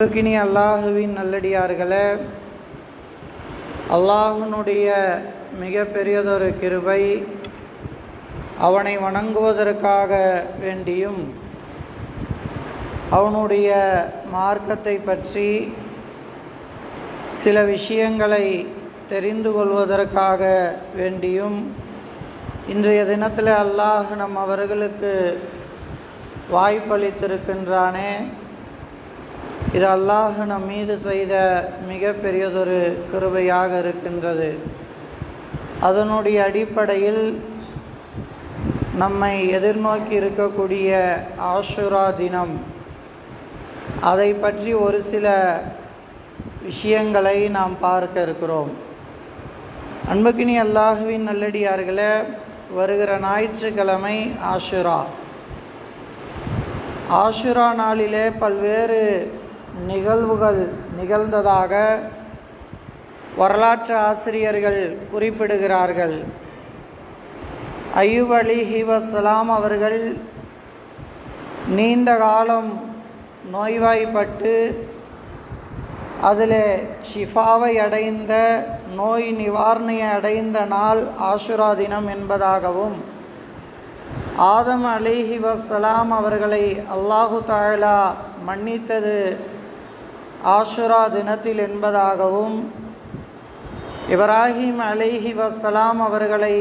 Guinea அல்லாஹுவின் நல்லடியார்களே, அல்லாஹ்வினுடைய மிக பெரியதொரு கிருபை, அவனை வணங்குவதற்காக வேண்டியும் அவனுடைய மார்க்கத்தை பற்றி சில விஷயங்களை தெரிந்து கொள்வதற்காக வேண்டியும் இன்றைய தினத்தில் அல்லாஹ் நம் அவர்களுக்கு வாய்ப்பளித்திருக்கின்றானே. இது அல்லாஹ் நம் மீது செய்த மிக பெரியதொரு கிருபையாக இருக்கின்றது. அதனுடைய அடிப்படையில் நம்மை எதிர்நோக்கி இருக்கக்கூடிய ஆஷுரா தினம், அதை பற்றி ஒரு சில விஷயங்களை நாம் பார்க்க இருக்கிறோம். அன்புக்கினி அல்லாஹுவின் நல்லடியார்களே, வருகிற ஞாயிற்றுக்கிழமை ஆஷுரா நாளிலே பல்வேறு நிகழ்வுகள் நிகழ்ந்ததாக வரலாற்று ஆசிரியர்கள் குறிப்பிடுகிறார்கள். அய்யூப் அலைஹிஸ்ஸலாம் அவர்கள் நீண்ட காலம் நோய்வாய்ப்பட்டு அதில் ஷிஃபாவை அடைந்த, நோய் நிவாரணையை அடைந்த நாள் ஆஷுரா தினம் என்பதாகவும், ஆதம் அலைஹிஸ்ஸலாம் அவர்களை அல்லாஹு தஆலா மன்னித்தது ஆஷுரா தினத்தில் என்பதாகவும், இப்ராஹீம் அலைஹிஸ்ஸலாம் அவர்களை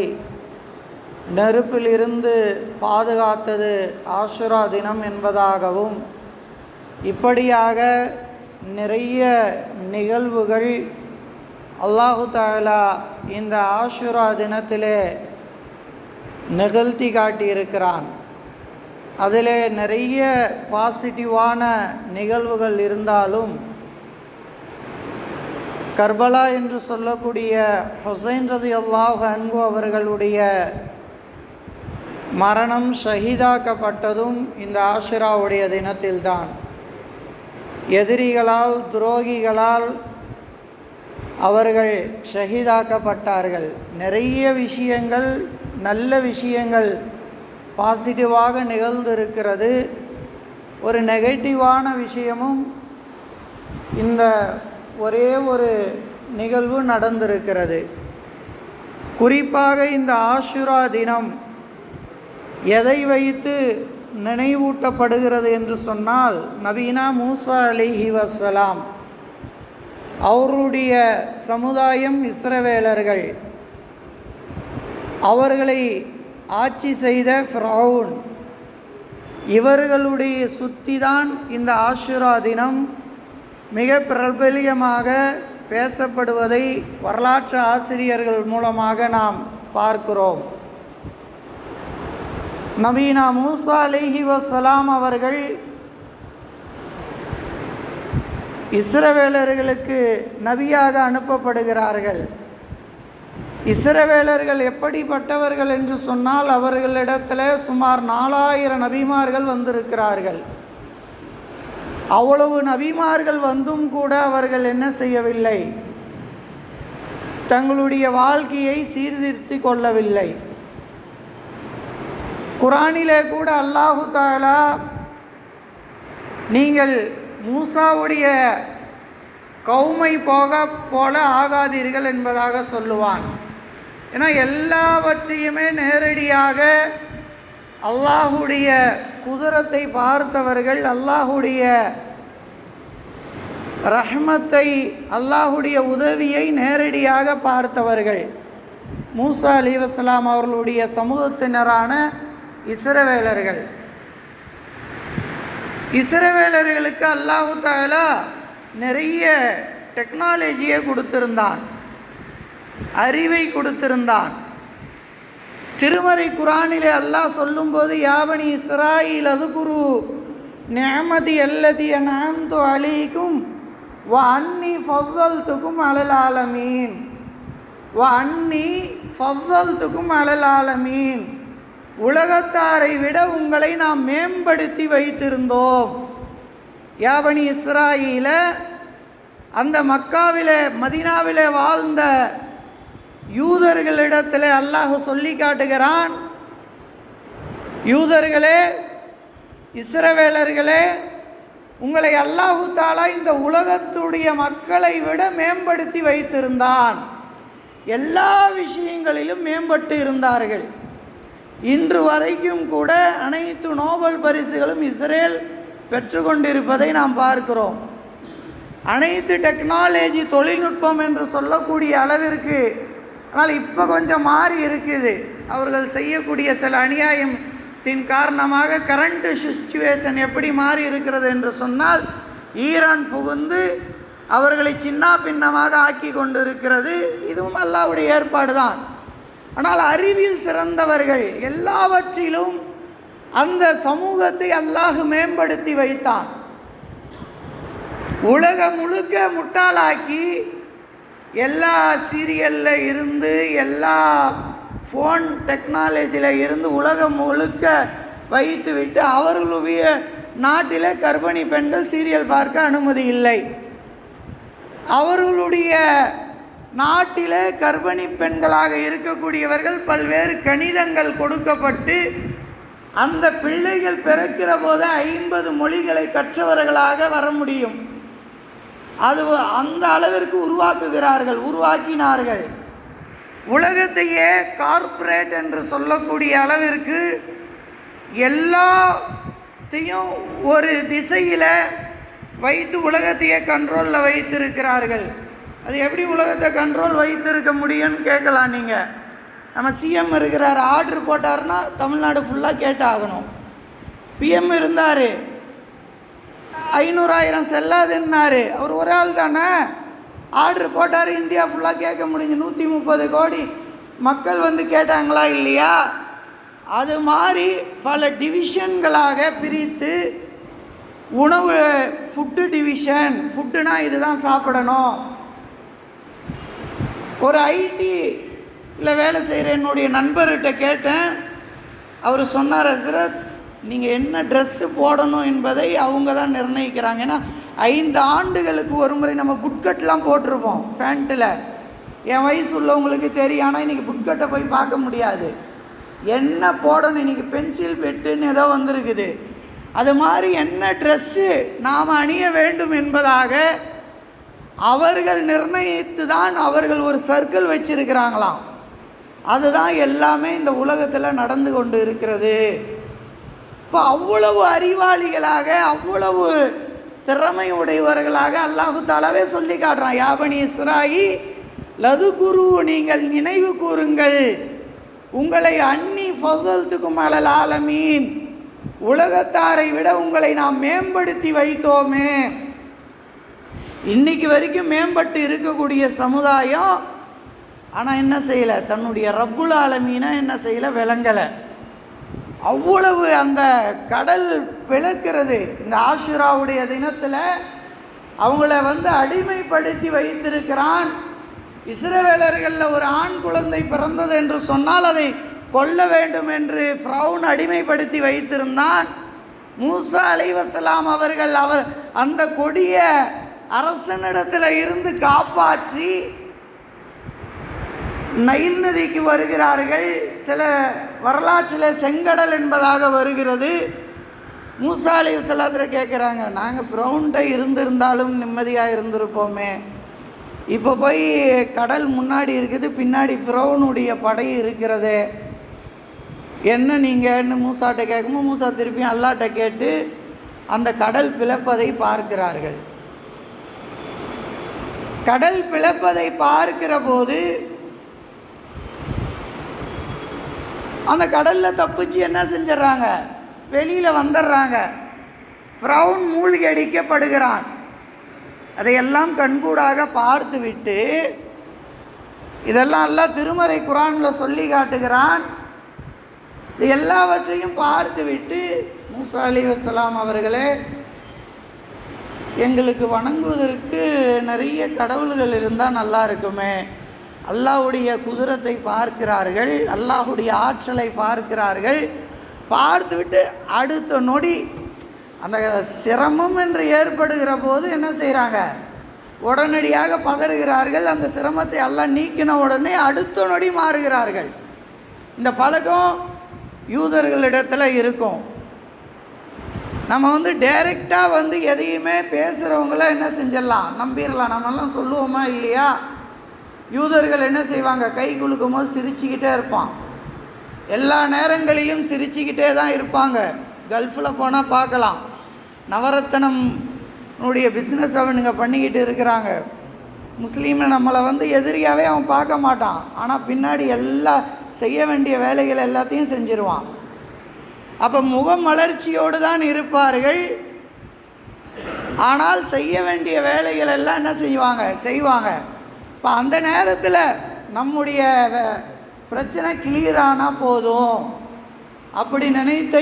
நெருப்பிலிருந்து பாதுகாத்தது ஆஷுரா தினம் என்பதாகவும், இப்படியாக நிறைய நிகழ்வுகள் அல்லாஹு தஆலா இந்த ஆஷுரா தினத்திலே நிகழ்த்தி காட்டியிருக்கிறான். அதில் நிறைய பாசிட்டிவான நிகழ்வுகள் இருந்தாலும், கர்பலா என்று சொல்லக்கூடிய ஹுசைன் ரலியல்லாஹு அன்ஹு அவர்களுடைய மரணம், ஷஹீதாக்கப்பட்டதும் இந்த ஆஷுராவுடைய தினத்தில்தான். எதிரிகளால், துரோகிகளால் அவர்கள் ஷஹீதாக்கப்பட்டார்கள். நிறைய விஷயங்கள், நல்ல விஷயங்கள் பாசிட்டிவாக நிகழ்ந்திருக்கிறது. ஒரு நெகட்டிவான விஷயமும் இந்த ஒரே ஒரு நிகழ்வு நடந்திருக்கிறது. குறிப்பாக இந்த ஆஷுரா தினம் எதை வைத்து நினைவூட்டப்படுகிறது என்று சொன்னால், நபீனா மூசா அலைஹிஸ்ஸலாம் அவருடைய சமுதாயம் இஸ்ரவேலர்கள், அவர்களை ஆட்சி செய்த ஃபிரௌன், இவர்களுடைய சுற்றிதான் இந்த ஆஷுரா தினம் மிக பிரபல்யமாக பேசப்படுவதை வரலாற்று ஆசிரியர்கள் மூலமாக நாம் பார்க்கிறோம். நபீனா மூசா அலைஹிஸ்ஸலாம் அவர்கள் இஸ்ரவேலர்களுக்கு நபியாக அனுப்பப்படுகிறார்கள். இஸ்ரவேலர்கள் எப்படிப்பட்டவர்கள் என்று சொன்னால், அவர்களிடத்தில் சுமார் 4000 நபிமார்கள் வந்திருக்கிறார்கள். அவ்வளவு நபிமார்கள் வந்தும் கூட அவர்கள் என்ன செய்யவில்லை? தங்களுடைய வாழ்க்கையை சீர்திருத்தி கொள்ளவில்லை. குர்ஆனிலே கூட அல்லாஹு தஆலா, நீங்கள் மூசாவுடைய கௌமை போல ஆகாதீர்கள் என்பதாக சொல்லுவான். ஏன்னா எல்லாவற்றையுமே நேரடியாக அல்லாஹுடைய குதிரத்தை பார்த்தவர்கள், அல்லாஹுடைய ரஹ்மத்தை, அல்லாஹுடைய உதவியை நேரடியாக பார்த்தவர்கள் மூசா அலைஹிஸ்ஸலாம் அவர்களுடைய சமூகத்தினரான இஸ்ரவேலர்கள். இஸ்ரவேலர்களுக்கு அல்லாஹு தஆலா நிறைய டெக்னாலஜியை கொடுத்திருந்தான், அறிவை கொடுத்திருந்தான். திருமறை குர்ஆனிலே அல்லாஹ் சொல்லும்போது, யாபனி இஸ்ராயீல் அதுகுரு நிஅமதி அல்லதி அன்அம்து அலைக்கும் வ அன்னி ஃபضல்துக்கும் அலல் ஆலமீன், வ அன்னி ஃபضல்துக்கும் அலல் ஆலமீன், உலகத்தாரை விட உங்களை நாம் மேம்படுத்தி வைத்திருந்தோம். யாபனி இஸ்ராயீல, அந்த மக்காவிலே மதீனாவிலே வாழ்ந்த யூதர்களிடத்தில் அல்லாஹ் சொல்லி காட்டுகிறான், யூதர்களே, இஸ்ரவேலர்களே, உங்களை அல்லாஹு தாலா இந்த உலகத்துடைய மக்களை விட மேம்படுத்தி வைத்திருந்தான். எல்லா விஷயங்களிலும் மேம்பட்டு இருந்தார்கள். இன்று வரைக்கும் கூட அனைத்து நோபல் பரிசுகளும் இஸ்ரேல் பெற்றுக்கொண்டிருப்பதை நாம் பார்க்கிறோம். அனைத்து டெக்னாலஜி தொழில்நுட்பம் என்று சொல்லக்கூடிய அளவிற்கு, ஆனால் இப்போ கொஞ்சம் மாறி இருக்குது. அவர்கள் செய்யக்கூடிய சில அநியாயத்தின் காரணமாக கரண்ட் சிச்சுவேஷன் எப்படி மாறி இருக்கிறது என்று சொன்னால், ஈரான் புகுந்து அவர்களை சின்ன பின்னமாக ஆக்கி கொண்டிருக்கிறது. இதுவும் அல்லாஹ்வுடைய ஏற்பாடு தான். ஆனால் அறிவில் சிறந்தவர்கள், எல்லாவற்றிலும் அந்த சமூகத்தை அல்லாஹ் மேம்படுத்தி வைத்தான். உலகம் முழுக்க முட்டாளாக்கி எல்லா சீரியலில் இருந்து எல்லா ஃபோன் டெக்னாலஜியில் இருந்து உலகம் முழுக்க வைத்து விட்டு அவர்களுடைய நாட்டில் கர்ப்பிணி பெண்கள் சீரியல் பார்க்க அனுமதி இல்லை. அவர்களுடைய நாட்டில் கர்ப்பிணி பெண்களாக இருக்கக்கூடியவர்கள் பல்வேறு கணிதங்கள் கொடுக்கப்பட்டு அந்த பிள்ளைகள் பிறக்கிற போது 50 மொழிகளை கற்றவர்களாக வர முடியும். அது அந்த அளவிற்கு உருவாக்கினார்கள். உலகத்தையே கார்ப்பரேட் என்று சொல்லக்கூடிய அளவிற்கு எல்லாத்தையும் ஒரு திசையில் வைத்து உலகத்தையே கண்ட்ரோலில் வைத்திருக்கிறார்கள். அது எப்படி உலகத்தை கண்ட்ரோல் வைத்திருக்க முடியும்னு கேட்கலாம். நீங்கள் நம்ம சிஎம் இருக்கிறார், ஆர்டர் போட்டார்னா தமிழ்நாடு ஃபுல்லாக கேட்டாகணும். பிஎம் இருந்தார், 500,000 செல்லாதுன்னாரு, அவர் ஒரு ஆள் தானே. ஆர்டர் போட்டார், இந்தியா ஃபுல்லாக கேட்க முடிஞ்சு 130 கோடி மக்கள் வந்து கேட்டாங்களா இல்லையா? அது மாதிரி பல டிவிஷன்களாக பிரித்து உணவு ஃபுட்டு டிவிஷன், ஃபுட்டுனா இதுதான் சாப்பிடணும். ஒரு ஐடியில் வேலை செய்கிற என்னுடைய நண்பர்கிட்ட கேட்டேன். அவர் சொன்னார், ஹஸ்ரத் நீங்கள் என்ன ட்ரெஸ்ஸு போடணும் என்பதை அவங்க தான் நிர்ணயிக்கிறாங்க. ஏன்னா 5 ஆண்டுகளுக்கு ஒரு முறை நம்ம புட்கட்லாம் போட்டிருப்போம் ஃபேண்ட்டில். என் வயசு உள்ளவங்களுக்கு தெரியும். ஆனால் இன்றைக்கி புட்கட்டை போய் பார்க்க முடியாது. என்ன போடணும், இன்றைக்கி பென்சில் பெட்டுன்னு ஏதோ வந்திருக்குது. அது மாதிரி என்ன ட்ரெஸ்ஸு நாம் அணிய வேண்டும் என்பதாக அவர்கள் நிர்ணயித்து தான் அவர்கள் ஒரு சர்க்கிள் வச்சிருக்கிறாங்களாம். அதுதான் எல்லாமே இந்த உலகத்தில் நடந்து கொண்டு இருக்கிறது. இப்போ அவ்வளவு அறிவாளிகளாக, அவ்வளவு திறமை உடையவர்களாக அல்லாஹு தாலாவே சொல்லி காட்டுறான். யாபனி இஸ்ராயி லதுகுரு, நீங்கள் நினைவு கூறுங்கள், உங்களை அன்னி ஃபஸல்துக்கும் அலல் ஆலமீன், உலகத்தாரை விட உங்களை நாம் மேம்படுத்தி வைத்தோமே. இன்னைக்கு வரைக்கும் மேம்பட்டு இருக்கக்கூடிய சமுதாயம், ஆனால் என்ன செய்யலை, தன்னுடைய ரப்புல் ஆலமீனை என்ன செய்யலை, விளங்கலை. அவ்வளவு அந்த கடல் பிளக்கிறது. இந்த ஆஷுராவுடைய தினத்தில் அவங்கள வந்து அடிமைப்படுத்தி வைத்திருக்கிறான். இஸ்ரவேலர்களில் ஒரு ஆண் குழந்தை பிறந்தது என்று சொன்னால் அதை கொல்ல வேண்டும் என்று ஃபிரௌன் அடிமைப்படுத்தி வைத்திருந்தான். மூசா அலைஹிஸ்ஸலாம் அவர்கள் அந்த கொடிய அரசனிடத்தில் இருந்து காப்பாற்றி நைல் நதிக்கு வருகிறார்கள். சில வரலாற்றில் செங்கடல் என்பதாக வருகிறது. மூசா அலைஹிஸ்ஸலாத்தில் கேட்குறாங்க, நாங்கள் ஃபிரௌன்ட்ட இருந்திருந்தாலும் நிம்மதியாக இருந்திருப்போமே, இப்போ போய் கடல் முன்னாடி இருக்குது, பின்னாடி ஃபிரௌனுடைய படை இருக்கிறது, என்ன நீங்கள்னு மூசாட்ட கேட்கும்போது மூசா திருப்பியும் அல்லாட்ட கேட்டு அந்த கடல் பிளப்பதை பார்க்கிறார்கள். கடல் பிளப்பதை பார்க்கிற போது அந்த கடலில் தப்பிச்சு என்ன செஞ்சிடறாங்க, வெளியில் வந்துடுறாங்க. ஃபிரௌன் மூழ்கி அடிக்கப்படுகிறான். அதையெல்லாம் கண்கூடாக பார்த்து விட்டு, இதெல்லாம் அல்லாஹ் திருமறை குர்ஆனில் சொல்லி காட்டுகிறான். இது எல்லாவற்றையும் பார்த்து விட்டு மூசா அலைஹிஸ்ஸலாம் அவர்களே, எங்களுக்கு வணங்குவதற்கு நிறைய கடவுள்கள் இருந்தால் நல்லா இருக்குமே. அல்லாஹ்வுடைய குதிரத்தை பார்க்கிறார்கள், அல்லாஹ்வுடைய ஆற்றலை பார்க்கிறார்கள். பார்த்துவிட்டு அடுத்த நொடி அந்த சிரமம் என்று ஏற்படுகிற போது என்ன செய்கிறாங்க, உடனடியாக பதறுகிறார்கள். அந்த சிரமத்தை அல்லாஹ் நீக்கின உடனே அடுத்த நொடி மாறுகிறார்கள். இந்த பழக்கம் யூதர்களிடத்தில் இருக்கும். நம்ம வந்து டைரெக்டாக எதையுமே பேசுகிறவங்கள என்ன செஞ்சிடலாம், நம்பிடலாம். நம்மெல்லாம் சொல்லுவோமா இல்லையா? யூதர்கள் என்ன செய்வாங்க, கை குலுக்கும் போது சிரிச்சுக்கிட்டே இருப்பான். எல்லா நேரங்களிலும் சிரிச்சுக்கிட்டே தான் இருப்பாங்க. கல்ஃபில் போனால் பார்க்கலாம், நவரத்தனம்னுடைய பிஸ்னஸ் அவனுங்க பண்ணிக்கிட்டு இருக்கிறாங்க. முஸ்லீமை நம்மளை எதிரியாகவே அவன் பார்க்க மாட்டான். ஆனால் பின்னாடி எல்லா செய்ய வேண்டிய வேலைகள் எல்லாத்தையும் செஞ்சிருவான். அப்போ முகமலர்ச்சியோடு தான் இருப்பார்கள். ஆனால் செய்ய வேண்டிய வேலைகள் எல்லாம் என்ன செய்வாங்க. இப்போ அந்த நேரத்தில் நம்முடைய பிரச்சனை கிளியரானால் போதும் அப்படி நினைத்த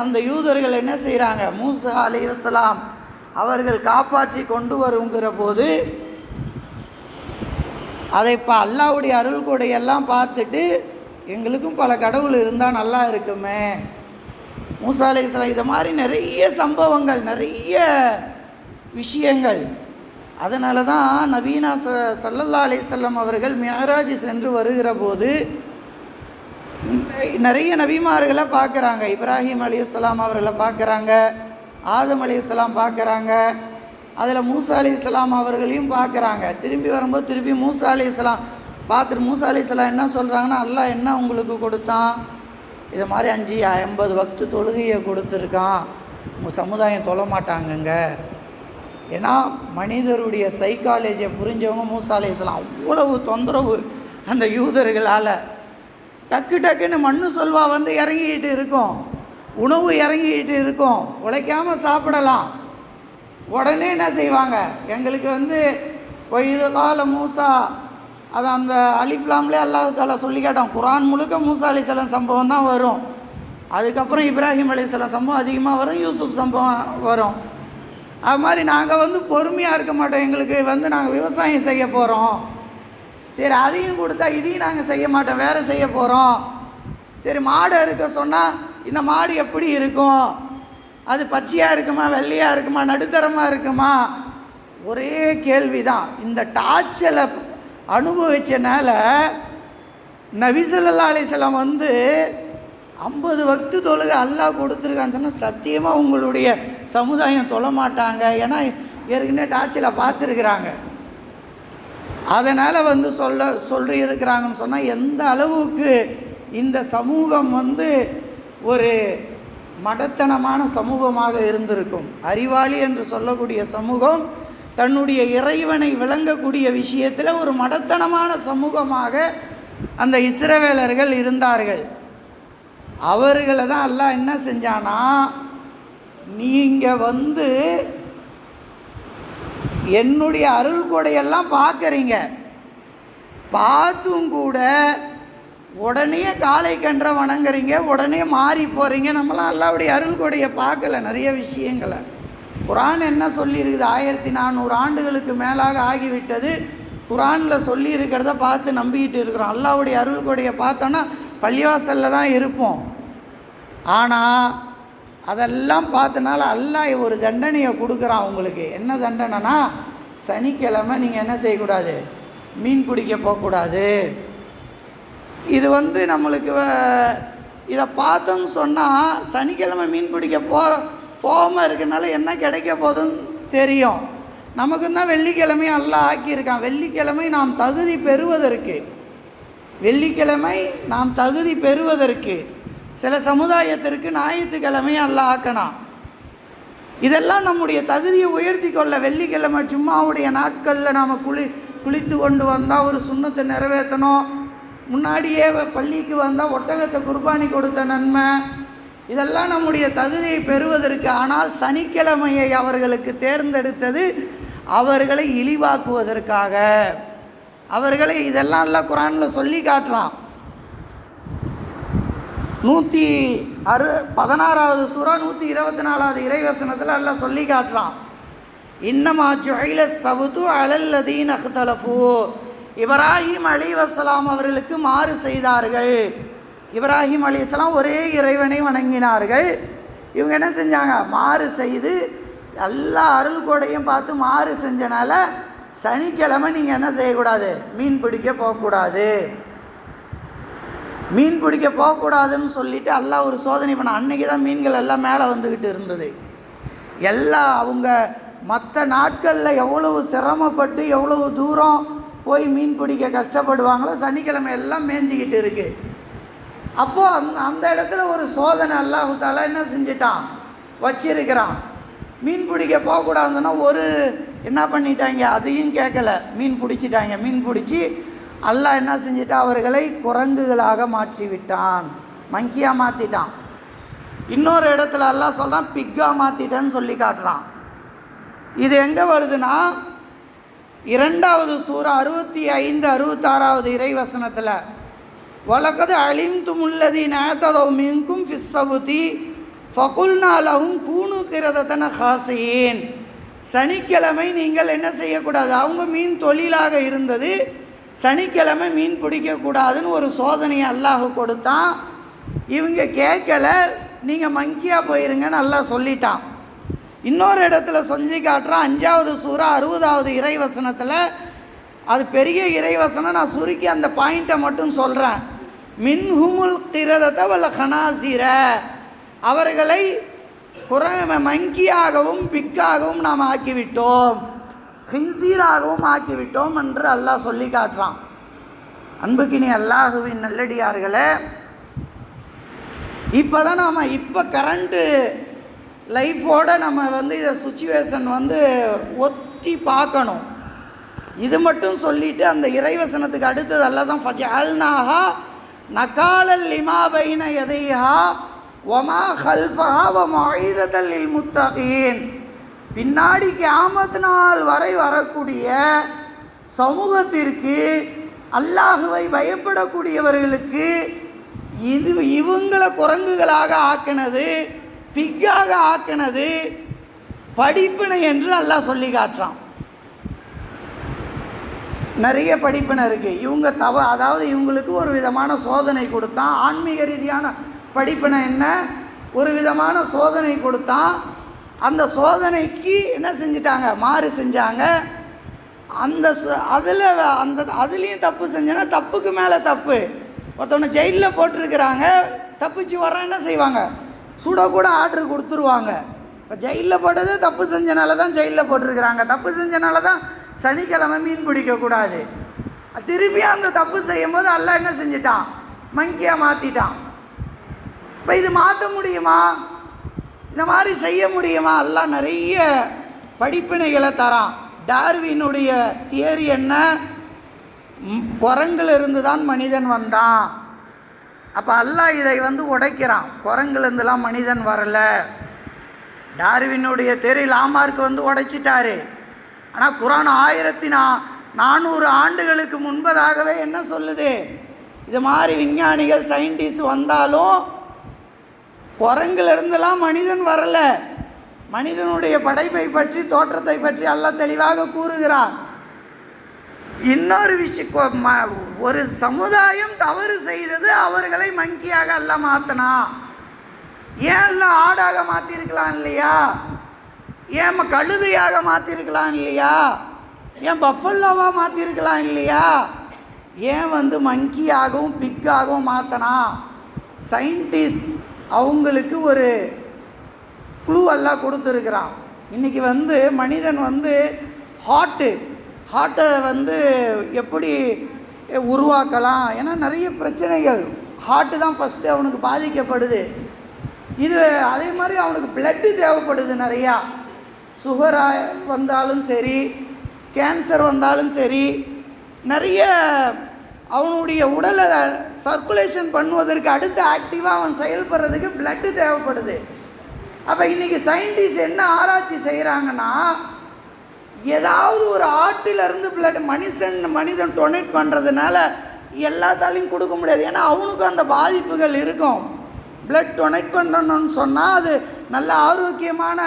அந்த யூதர்கள் என்ன செய்கிறாங்க, மூசா அலைஹிஸ்ஸலாம் அவர்கள் காப்பாற்றி கொண்டு வருங்கிற போது அதை இப்போ அல்லாஹ்வுடைய அருள் கொடையெல்லாம் பார்த்துட்டு எங்களுக்கும் பல கடவுள் இருந்தால் நல்லா இருக்குமே. மூசா அலைஹிஸ்ஸலாம் இது மாதிரி நிறைய சம்பவங்கள், நிறைய விஷயங்கள். அதனால தான் நபீனா ஸல்லல்லாஹு அலைஹி வஸல்லம் அவர்கள் மிஅராஜ் சென்று வருகிற போது நிறைய நபிமார்களை பார்க்குறாங்க. இப்ராஹிம் அலைஹிஸ்ஸலாம் அவர்களை பார்க்குறாங்க, ஆதம் அலைஹிஸ்ஸலாம் பார்க்குறாங்க, அதில் மூசா அலைஹிஸ்ஸலாம் அவர்களையும் பார்க்குறாங்க. திரும்பி வரும்போது திருப்பி மூசா அலைஹிஸ்ஸலாம் பார்த்துட்டு மூசா அலைஹிஸ்ஸலாம் என்ன சொல்கிறாங்கன்னா, அல்லாஹ் என்ன உங்களுக்கு கொடுத்தான், இது மாதிரி 50 வக்து தொழுகையை கொடுத்துருக்கான், உங்கள் சமுதாயம் தொழ மாட்டாங்கங்க. ஏன்னா மனிதருடைய சைக்காலஜியை புரிஞ்சவங்க மூசா அலைஹிஸ்ஸலாம். அவ்வளவு தொந்தரவு அந்த யூதர்களால். டக்கு டக்குன்னு மண்ணு சொல்வா இறங்கிக்கிட்டு இருக்கும், உணவு இறங்கிக்கிட்டு இருக்கும், உழைக்காமல் சாப்பிடலாம். உடனே என்ன செய்வாங்க, எங்களுக்கு இது கால மூசா, அது அந்த அலிஃப்லாம்லே அல்லாஹ் தஆலா சொல்லி கேட்டான். குர்ஆன் முழுக்க மூசா அலைஹிஸ்ஸலாம் சம்பவம் தான் வரும். அதுக்கப்புறம் இப்ராஹிம் அலைஹிஸ்ஸலாம் சம்பவம் அதிகமாக வரும், யூசுப் சம்பவம் வரும். அது மாதிரி நாங்கள் பொறுமையாக இருக்க மாட்டோம். எங்களுக்கு நாங்கள் விவசாயம் செய்ய போகிறோம், சரி அதையும் கொடுத்தா இதையும் நாங்கள் செய்ய மாட்டோம், வேறு செய்ய போகிறோம். சரி மாடு இருக்க சொன்னால் இந்த மாடு எப்படி இருக்கும், அது பச்சையாக இருக்குமா, வெள்ளையாக இருக்குமா, நடுத்தரமாக இருக்குமா, ஒரே கேள்வி தான். இந்த டார்ச்சலை அனுபவிச்சனால நபி ஸல்லல்லாஹு அலைஹி வஸல்லம் 50 வக்து தொழுகை அல்லாஹ் கொடுத்துருக்கான்னு சொன்னால் சத்தியமாக உங்களுடைய சமுதாயம் தொழ மாட்டாங்க. ஏன்னா ஏற்கனவே டார்ச்சலை பார்த்துருக்குறாங்க. அதனால் சொல்லி இருக்கிறாங்கன்னு சொன்னால் எந்த அளவுக்கு இந்த சமூகம் ஒரு மடத்தனமான சமூகமாக இருந்திருக்கும். அறிவாளி என்று சொல்லக்கூடிய சமூகம் தன்னுடைய இறைவனை விளங்கக்கூடிய விஷயத்தில் ஒரு மடத்தனமான சமூகமாக அந்த இஸ்ரவேலர்கள் இருந்தார்கள். அவர்களை தான் அல்லாஹ் என்ன செஞ்சானா, நீங்கள் என்னுடைய அருள் கொடையெல்லாம் பார்க்குறீங்க, பார்த்தும் கூட உடனே காளை கன்றை வணங்குறீங்க, உடனே மாறி போகிறீங்க. நம்மளாம் அல்லாஹ்வுடைய அருள் கொடையை பார்க்கல நிறைய விஷயங்களை. குர்ஆன் என்ன சொல்லியிருக்குது, 1400 ஆண்டுகளுக்கு மேலாக ஆகிவிட்டது. குர்ஆனில் சொல்லி இருக்கிறத பார்த்து நம்பிக்கிட்டு இருக்கிறோம். அல்லாஹ்வுடைய அருள் கொடையை பார்த்தோன்னா பள்ளிவாசலில் தான் இருப்போம். ஆனால் அதெல்லாம் பார்த்தனால அல்லாஹ் ஒரு தண்டனையை கொடுக்குறான் உங்களுக்கு. என்ன தண்டனைனா, சனிக்கிழமை நீங்கள் என்ன செய்யக்கூடாது, மீன் பிடிக்க போகக்கூடாது. இது நம்மளுக்கு இதை பார்த்தோன்னு சொன்னால் சனிக்கிழமை மீன் பிடிக்க போகாமல் இருக்கனால என்ன கிடைக்க போகுதுன்னு தெரியும். நமக்கு தான் வெள்ளிக்கிழமை அல்லாஹ் ஆக்கியிருக்கான். வெள்ளிக்கிழமை நாம் தகுதி பெறுவதற்கு சில சமுதாயத்திற்கு ஞாயிற்றுக்கிழமை அல்லாஹ் ஆக்கணும். இதெல்லாம் நம்முடைய தகுதியை உயர்த்தி கொள்ள. வெள்ளிக்கிழமை ஜும்மாவுடைய நாட்களில் நாம் குளித்து கொண்டு வந்தால் ஒரு சுன்னத்தை நிறைவேற்றணும். முன்னாடியே பள்ளிக்கு வந்தால் ஒட்டகத்தை குர்பானி கொடுத்த நன்மை, இதெல்லாம் நம்முடைய தகுதியை பெறுவதற்கு. ஆனால் சனிக்கிழமையை அவர்களுக்கு தேர்ந்தெடுத்தது அவர்களை இழிவாக்குவதற்காக. அவர்களை இதெல்லாம் எல்லாம் குர்ஆனில் சொல்லி காட்டுறான். 116வது சூரா 124வது இறைவசனத்தில் எல்லாம் சொல்லி காட்டுறான். இன்னமா ஜுஇல ஸபது அலல்லதீன இக்தலஃபு. இப்ராஹிம் அலைஹிஸ்ஸலாம் அவர்களுக்கு மாறு செய்தார்கள். இப்ராஹிம் அலைஹிஸ்ஸலாம் ஒரே இறைவனை வணங்கினார்கள். இவங்க என்ன செஞ்சாங்க, மாறு செய்து எல்லா அருள் கொடையும் பார்த்து மாறு செஞ்சனால சனிக்கிழமை நீங்கள் என்ன செய்யக்கூடாது, மீன் பிடிக்க போகக்கூடாது. மீன் பிடிக்க போகக்கூடாதுன்னு சொல்லிவிட்டு அல்லாஹ் ஒரு சோதனை பண்ண. அன்றைக்கி தான் மீன்கள் எல்லாம் மேலே வந்துக்கிட்டு இருந்தது. அவங்க மற்ற நாட்களில் எவ்வளவு சிரமப்பட்டு எவ்வளவு தூரம் போய் மீன் பிடிக்க கஷ்டப்படுவாங்களோ சனிக்கிழமை எல்லாம் மேய்ஞ்சிக்கிட்டு இருக்குது. அப்போது அந்த இடத்துல ஒரு சோதனை அல்லாஹ் தஆலா என்ன செஞ்சிட்டான், வச்சிருக்கிறான். மீன் பிடிக்க போகக்கூடாதுன்னா என்ன பண்ணிட்டாங்க, அதையும் கேட்கல, மீன் பிடிச்சிட்டாங்க. மீன் பிடிச்சி அல்லாஹ் என்ன செஞ்சிட்டான், அவர்களை குரங்குகளாக மாற்றி விட்டான், மங்கியாக மாற்றிட்டான். இன்னொரு இடத்துல அல்லாஹ் சொல்கிறான் பிக்கா மாற்றிட்டான்னு சொல்லி காட்டுறான். இது எங்கே வருதுன்னா 2வது சூரா 65 66வது இறைவசனத்தில் வலகது அலிம்துமுல்லதீன அஅதவு மின்கும் ஃபிஸ்ஸபுதி ஃபகுல்னா லஹும் கூனு கிரததன ஹாஸியின். சனிக்கிழமை நீங்கள் என்ன செய்யக்கூடாது, அவங்க மீன் தொழிலாக இருந்தது, சனிக்கிழமை மீன் பிடிக்கக்கூடாதுன்னு ஒரு சோதனையை அல்லாஹ் கொடுத்தான். இவங்க கேட்கல, நீங்கள் மங்கியாக போயிருங்கன்னு அல்லாஹ் சொல்லிட்டான். இன்னொரு இடத்துல சொல்லி காட்டுறான் 5வது சூரா 60வது இறைவசனத்தில். அது பெரிய இறைவசனம், நான் சுருக்கி அந்த பாயிண்ட்டை மட்டும் சொல்கிறேன். மின்ஹுமுல் கிரதத வல் ஹனாசிர, அவர்களை மங்கியாகவும் பிக்காகவும் நாம் ஆக்கிவிட்டோம், ஹின்சீராகவும் ஆக்கிவிட்டோம் என்று அல்லாஹ் சொல்லி காட்டுறான். அன்புக்கினி அல்லாஹுவின் நல்லடியார்களே, இப்போ தான் இப்போ கரண்ட்டு லைஃபோடு நம்ம இதை சுச்சுவேஷன் ஒத்தி பார்க்கணும். இது மட்டும் சொல்லிவிட்டு அந்த இறைவசனத்துக்கு அடுத்தது அல்லாஹ் தான் ஃபஜஅல்நாஹா நகாலல் லிமா பைன யதைஹா வமா கல்ஃபஹா வமௌஇதத்தல் லில் முத்தகீன். பின்னாடி கியாமத் நாள் வரை வரக்கூடிய சமூகத்திற்கு, அல்லாஹுவை பயப்படக்கூடியவர்களுக்கு இவங்களை குரங்குகளாக ஆக்கினது, பிக்காக ஆக்கினது படிப்பினை என்று அல்லாஹ் சொல்லி காட்டுறான். நிறைய படிப்பினை இருக்குது. இவங்க அதாவது இவங்களுக்கு ஒரு விதமான சோதனை கொடுத்தான். ஆன்மீக ரீதியான படிப்பினை என்ன, ஒரு விதமான சோதனை கொடுத்தான். அந்த சோதனைக்கு என்ன செஞ்சிட்டாங்க, மாறு செஞ்சாங்க. அதுலேயும் தப்பு செஞ்சேன்னா தப்புக்கு மேலே தப்பு. ஒருத்தவனை ஜெயிலில் போட்டிருக்கிறாங்க, தப்பிச்சு வர்றான், என்ன செய்வாங்க, சுடக்கூட ஆர்டர் கொடுத்துருவாங்க. இப்போ ஜெயிலில் போட்டது தப்பு செஞ்சனால தான் ஜெயிலில் போட்டிருக்கிறாங்க. தப்பு செஞ்சனால தான் சனிக்கிழமை மீன் பிடிக்கக்கூடாது. திருப்பி அந்த தப்பு செய்யும் போது அல்லாஹ் என்ன செஞ்சிட்டான், மங்கியாக மாற்றிட்டான். இப்போ இது மாற்ற முடியுமா, இந்த மாதிரி செய்ய முடியுமா? அல்லாஹ் நிறைய படிப்பினைகளை தரான். டார்வினுடைய தியரி என்ன, குரங்கிலிருந்து தான் மனிதன் வந்தான். அப்போ அல்லாஹ் இதை உடைக்கிறான், குரங்கிலிருந்துலாம் மனிதன் வரல. டார்வினுடைய தியரி லாமார்க்கு உடைச்சிட்டாரு. ஆனால் குரான் 1400 ஆண்டுகளுக்கு முன்பதாகவே என்ன சொல்லுது, இது மாதிரி விஞ்ஞானிகள் சயின்டிஸ்ட் வந்தாலும் குரங்கிலிருந்துலாம் மனிதன் வரல. மனிதனுடைய படைப்பை பற்றி, தோற்றத்தை பற்றி அல்லாஹ் தெளிவாக கூறுகிறான். இன்னொரு விஷயம், ஒரு சமுதாயம் தவறு செய்தது, அவர்களை மங்கியாக அல்லாஹ் மாற்றினா. ஏன் எல்லாம் ஆடாக மாற்றிருக்கலாம் இல்லையா, ஏன் கழுதையாக மாற்றிருக்கலாம் இல்லையா, ஏன் பஃபல்லோவாக மாற்றிருக்கலாம் இல்லையா, ஏன் மங்கியாகவும் பிக்காகவும் மாற்றினா? சயின்டிஸ்ட் அவங்களுக்கு ஒரு க்ளூ எல்லாம் கொடுத்துருக்குறான். இன்றைக்கி மனிதன் ஹார்ட்டை எப்படி உருவாக்கலாம், ஏன்னா நிறைய பிரச்சனைகள், ஹார்ட்டு தான் ஃபஸ்ட்டு அவனுக்கு பாதிக்கப்படுது. இது அதே மாதிரி அவனுக்கு பிளட்டு தேவைப்படுது நிறையா. சுகராக வந்தாலும் சரி, கேன்சர் வந்தாலும் சரி, நிறைய அவனுடைய உடலை சர்க்குலேஷன் பண்ணுவதற்கு, அடுத்து ஆக்டிவாக அவன் செயல்படுறதுக்கு பிளட்டு தேவைப்படுது. அப்போ இன்றைக்கி சயின்டிஸ்ட் என்ன ஆராய்ச்சி செய்கிறாங்கன்னா, ஏதாவது ஒரு ஆட்டிலேருந்து பிளட் மனிதன் டொனேட் பண்ணுறதுனால எல்லாத்தாலையும் கொடுக்க முடியாது. ஏன்னா அவனுக்கு அந்த பாதிப்புகள் இருக்கும். பிளட் டொனேட் பண்ணணும்னு சொன்னால் அது நல்ல ஆரோக்கியமான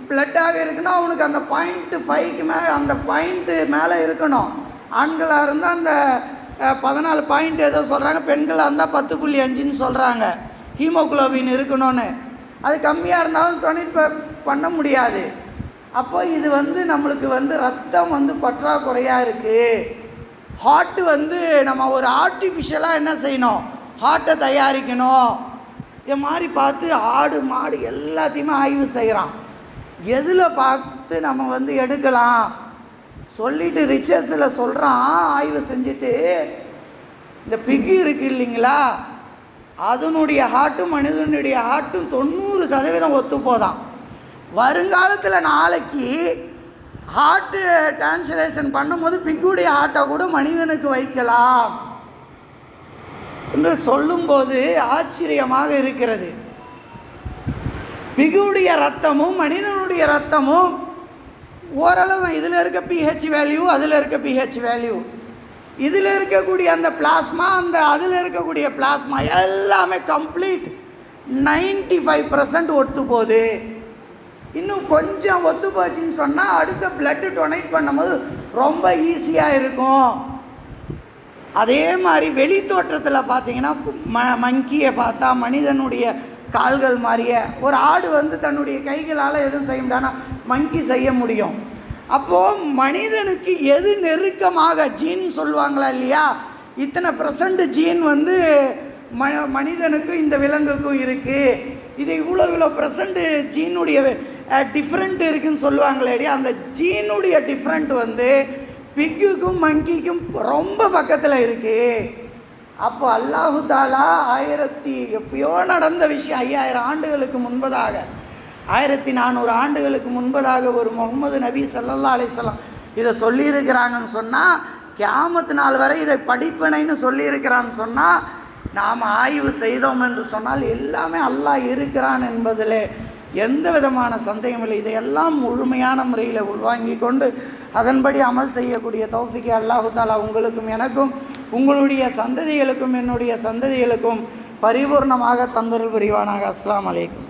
பிளட்டாக இருக்குன்னா அவனுக்கு அந்த 0.5க்கு மேலே, அந்த பாயிண்ட்டு மேலே இருக்கணும். ஆண்களாக இருந்தால் அந்த 14 பாயிண்ட் ஏதோ சொல்கிறாங்க, பெண்களாக இருந்தால் 10.5ன்னு சொல்கிறாங்க ஹீமோகுளோபின் இருக்கணும்னு. அது கம்மியாக இருந்தாலும் டொனேட் பண்ண முடியாது. அப்போ இது நம்மளுக்கு ரத்தம் பற்றாக்குறையாக இருக்குது. ஹார்ட்டு நம்ம ஒரு ஆர்டிஃபிஷியலாக என்ன செய்யணும், ஹார்ட்டை தயாரிக்கணும். இது மாதிரி பார்த்து ஆடு மாடு எல்லாத்தையுமே ஆய்வு செய்கிறான். எதில் பார்த்து நம்ம வந்து எடுக்கலாம் சொல்லிட்டு ரிசர்ச்சில் சொல்கிறான். ஆய்வு செஞ்சுட்டு இந்த பிக்கு இருக்குது இல்லைங்களா, அதனுடைய ஹார்ட்டும் மனிதனுடைய ஹார்ட்டும் 90% ஒத்து போதான். வருங்காலத்தில் நாளைக்கு ஹார்ட்டு டிரான்ஸ்லேஷன் பண்ணும்போது பிக்குடைய ஹார்ட்டை கூட மனிதனுக்கு வைக்கலாம் என்று சொல்லும்போது ஆச்சரியமாக இருக்கிறது. பிகுடைய ரத்தமும் மனிதனுடைய ரத்தமும் ஓரளவு இதில் இருக்க pH வேல்யூ, அதில் இருக்க pH வேல்யூ, இதில் இருக்கக்கூடிய அந்த பிளாஸ்மா, அந்த அதில் இருக்கக்கூடிய பிளாஸ்மா எல்லாமே கம்ப்ளீட் 95% ஒத்து போகுது. இன்னும் கொஞ்சம் ஒத்து போச்சுன்னு சொன்னால் அடுத்த பிளட்டு டொனேட் பண்ணும்போது ரொம்ப ஈஸியாக இருக்கும். அதே மாதிரி வெளி தோற்றத்தில் பார்த்தீங்கன்னா மங்கியை பார்த்தா மனிதனுடைய கால்கள் மாதிரியே, ஒரு ஆடு வந்து தன்னுடைய கைகளால் எதுவும் செய்ய முடியாதுன்னா மங்கி செய்ய முடியும். அப்போது மனிதனுக்கு எது நெருக்கமாக ஜீன் சொல்லுவாங்களா இல்லையா, இத்தனை % ஜீன் வந்து மனிதனுக்கும் இந்த விலங்குக்கும் இருக்குது, இது இவ்வளோ % ஜீனுடைய டிஃப்ரெண்ட் இருக்குதுன்னு சொல்லுவாங்களே, அந்த ஜீனுடைய டிஃப்ரெண்ட் வந்து பிக்குக்கும் மங்கிக்கும் ரொம்ப பக்கத்தில் இருக்குது. அப்போ அல்லாஹு தாலா எப்பயோ நடந்த விஷயம் 5000 ஆண்டுகளுக்கு முன்பதாக, 1400 ஆண்டுகளுக்கு முன்பதாக ஒரு முகமது நபி ஸல்லல்லாஹு அலைஹி வஸல்லம் இதை சொல்லியிருக்கிறாங்கன்னு சொன்னால், கியாமத் நாள் வரை இதை படிப்பினைன்னு சொல்லியிருக்கிறான்னு சொன்னால், நாம் ஆய்வு செய்தோம் என்று சொன்னால் எல்லாமே அல்லாஹ் இருக்கிறான் என்பதில் எந்த விதமான சந்தேகமில்லை. இதையெல்லாம் முழுமையான முறையில் உள்வாங்கி கொண்டு அதன்படி அமல் செய்யக்கூடிய தௌஃபீக்கை அல்லாஹு தாலா உங்களுக்கும் எனக்கும் உங்களுடைய சந்ததிகளுக்கும் என்னுடைய சந்ததிகளுக்கும் பரிபூர்ணமாக தந்தருள் புரிவானாக. அஸ்ஸலாமு அலைக்கும்.